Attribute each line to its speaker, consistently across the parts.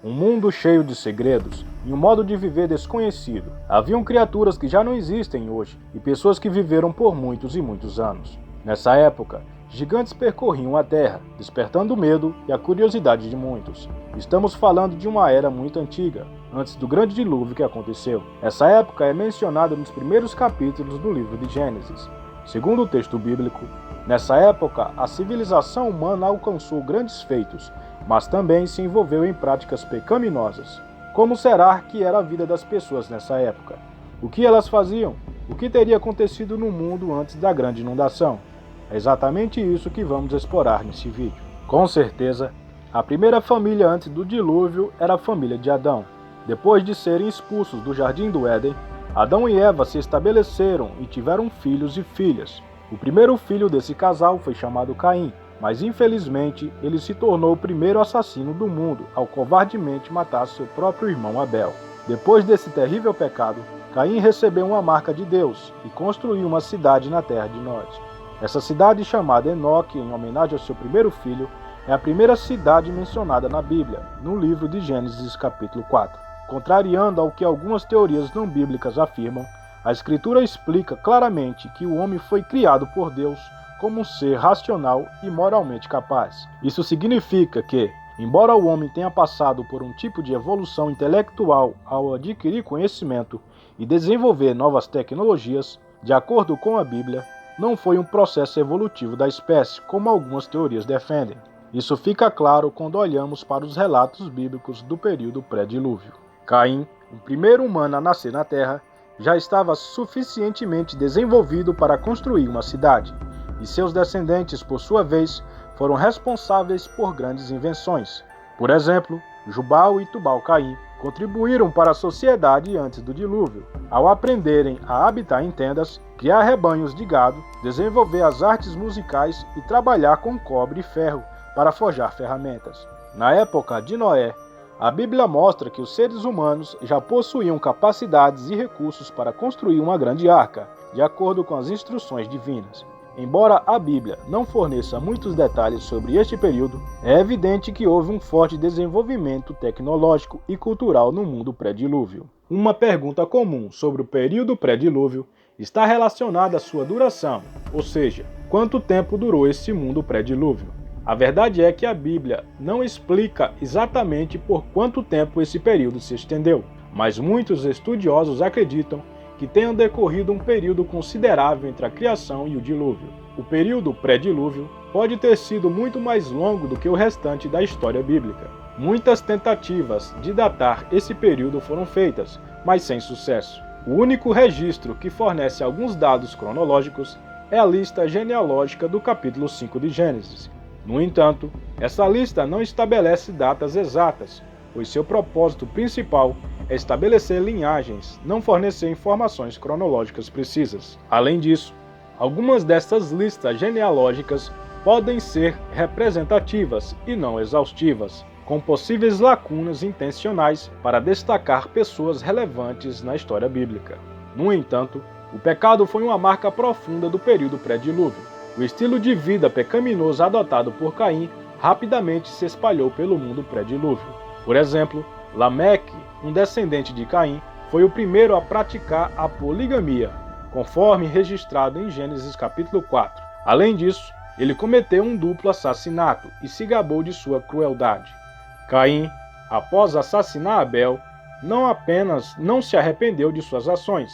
Speaker 1: Um mundo cheio de segredos e um modo de viver desconhecido. Haviam criaturas que já não existem hoje e pessoas que viveram por muitos e muitos anos. Nessa época, gigantes percorriam a Terra, despertando o medo e a curiosidade de muitos. Estamos falando de uma era muito antiga, antes do grande dilúvio que aconteceu. Essa época é mencionada nos primeiros capítulos do livro de Gênesis. Segundo o texto bíblico, nessa época a civilização humana alcançou grandes feitos, mas também se envolveu em práticas pecaminosas. Como será que era a vida das pessoas nessa época? O que elas faziam? O que teria acontecido no mundo antes da grande inundação? É exatamente isso que vamos explorar nesse vídeo. Com certeza, a primeira família antes do dilúvio era a família de Adão. Depois de serem expulsos do Jardim do Éden, Adão e Eva se estabeleceram e tiveram filhos e filhas. O primeiro filho desse casal foi chamado Caim, mas infelizmente ele se tornou o primeiro assassino do mundo ao covardemente matar seu próprio irmão Abel. Depois desse terrível pecado, Caim recebeu uma marca de Deus e construiu uma cidade na terra de Nod. Essa cidade, chamada Enoque, em homenagem ao seu primeiro filho, é a primeira cidade mencionada na Bíblia, no livro de Gênesis capítulo 4. Contrariando ao que algumas teorias não bíblicas afirmam, a Escritura explica claramente que o homem foi criado por Deus como um ser racional e moralmente capaz. Isso significa que, embora o homem tenha passado por um tipo de evolução intelectual ao adquirir conhecimento e desenvolver novas tecnologias, de acordo com a Bíblia, não foi um processo evolutivo da espécie, como algumas teorias defendem. Isso fica claro quando olhamos para os relatos bíblicos do período pré-dilúvio. Caim, o primeiro humano a nascer na Terra, já estava suficientemente desenvolvido para construir uma cidade, e seus descendentes, por sua vez, foram responsáveis por grandes invenções. Por exemplo, Jubal e Tubal-Caim contribuíram para a sociedade antes do dilúvio, ao aprenderem a habitar em tendas, criar rebanhos de gado, desenvolver as artes musicais e trabalhar com cobre e ferro para forjar ferramentas. Na época de Noé, a Bíblia mostra que os seres humanos já possuíam capacidades e recursos para construir uma grande arca, de acordo com as instruções divinas. Embora a Bíblia não forneça muitos detalhes sobre este período, é evidente que houve um forte desenvolvimento tecnológico e cultural no mundo pré-dilúvio. Uma pergunta comum sobre o período pré-dilúvio está relacionada à sua duração, ou seja, quanto tempo durou este mundo pré-dilúvio. A verdade é que a Bíblia não explica exatamente por quanto tempo esse período se estendeu, mas muitos estudiosos acreditam que tenha decorrido um período considerável entre a criação e o dilúvio. O período pré-dilúvio pode ter sido muito mais longo do que o restante da história bíblica. Muitas tentativas de datar esse período foram feitas, mas sem sucesso. O único registro que fornece alguns dados cronológicos é a lista genealógica do capítulo 5 de Gênesis. No entanto, essa lista não estabelece datas exatas, pois seu propósito principal é estabelecer linhagens, não fornecer informações cronológicas precisas. Além disso, algumas dessas listas genealógicas podem ser representativas e não exaustivas, com possíveis lacunas intencionais para destacar pessoas relevantes na história bíblica. No entanto, o pecado foi uma marca profunda do período pré-dilúvio. O estilo de vida pecaminoso adotado por Caim rapidamente se espalhou pelo mundo pré-dilúvio. Por exemplo, Lameque, um descendente de Caim, foi o primeiro a praticar a poligamia, conforme registrado em Gênesis capítulo 4. Além disso, ele cometeu um duplo assassinato e se gabou de sua crueldade. Caim, após assassinar Abel, não apenas não se arrependeu de suas ações,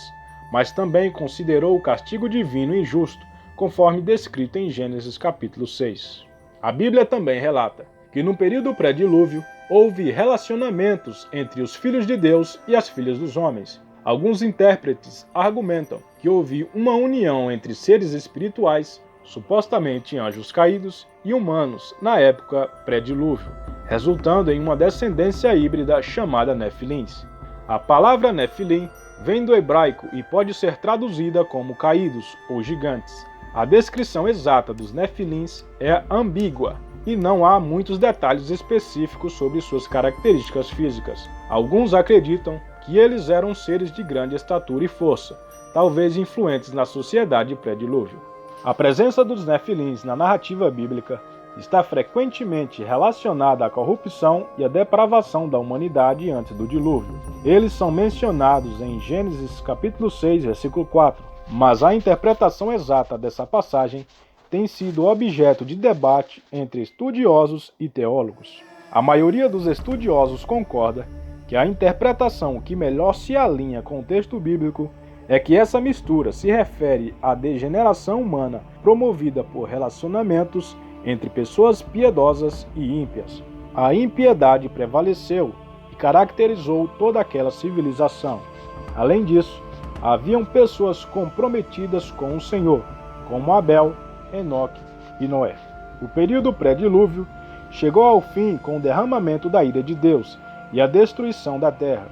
Speaker 1: mas também considerou o castigo divino injusto, conforme descrito em Gênesis capítulo 6. A Bíblia também relata que no período pré-dilúvio houve relacionamentos entre os filhos de Deus e as filhas dos homens. Alguns intérpretes argumentam que houve uma união entre seres espirituais, supostamente anjos caídos, e humanos na época pré-dilúvio, resultando em uma descendência híbrida chamada Nefilins. A palavra Nefilim vem do hebraico e pode ser traduzida como caídos ou gigantes. A descrição exata dos Nefilins é ambígua e não há muitos detalhes específicos sobre suas características físicas. Alguns acreditam que eles eram seres de grande estatura e força, talvez influentes na sociedade pré-dilúvio. A presença dos Nefilins na narrativa bíblica está frequentemente relacionada à corrupção e à depravação da humanidade antes do dilúvio. Eles são mencionados em Gênesis capítulo 6, versículo 4, mas a interpretação exata dessa passagem tem sido objeto de debate entre estudiosos e teólogos. A maioria dos estudiosos concorda que a interpretação que melhor se alinha com o texto bíblico é que essa mistura se refere à degeneração humana promovida por relacionamentos entre pessoas piedosas e ímpias. A impiedade prevaleceu e caracterizou toda aquela civilização. Além disso, haviam pessoas comprometidas com o Senhor, como Abel, Enoque e Noé. O período pré-dilúvio chegou ao fim com o derramamento da ira de Deus e a destruição da terra.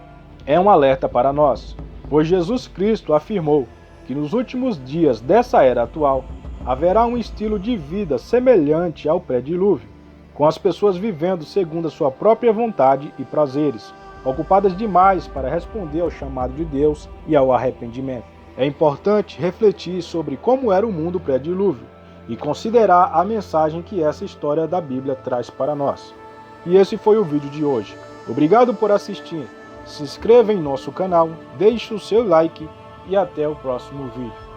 Speaker 1: É um alerta para nós, pois Jesus Cristo afirmou que nos últimos dias dessa era atual haverá um estilo de vida semelhante ao pré-dilúvio, com as pessoas vivendo segundo a sua própria vontade e prazeres, ocupadas demais para responder ao chamado de Deus e ao arrependimento. É importante refletir sobre como era o mundo pré-dilúvio e considerar a mensagem que essa história da Bíblia traz para nós. E esse foi o vídeo de hoje. Obrigado por assistir. Se inscreva em nosso canal, deixe o seu like e até o próximo vídeo.